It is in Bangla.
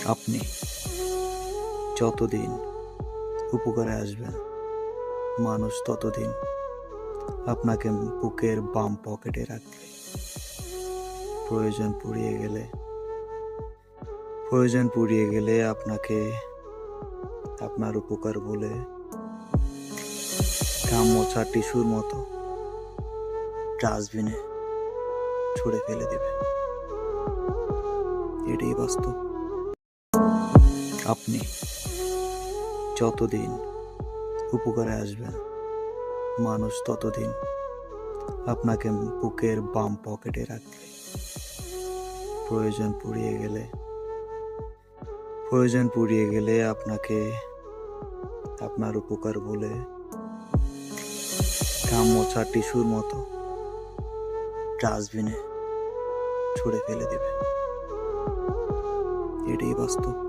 আপনি যতদিন উপকারে আসবেন, মানুষ ততদিন আপনাকে বুকের বাম পকেটে রাখবে। প্রয়োজন পুড়িয়ে গেলে আপনাকে আপনার উপকার বলে ঘাম মোছা টিস্যুর মতো ডাস্টবিনে ছুঁড়ে ফেলে দেবে। এটাই বাস্তব। আপনি যতদিন উপকারে আসবেন, মানুষ ততদিন আপনাকে বুকের বাম পকেটে রাখবে। প্রয়োজন পুড়িয়ে গেলে আপনাকে আপনার উপকার বলে ঘাম মোছা টিস্যুর মতো ডাস্টবিনে ছুঁড়ে ফেলে দেবে। এটাই বাস্তব।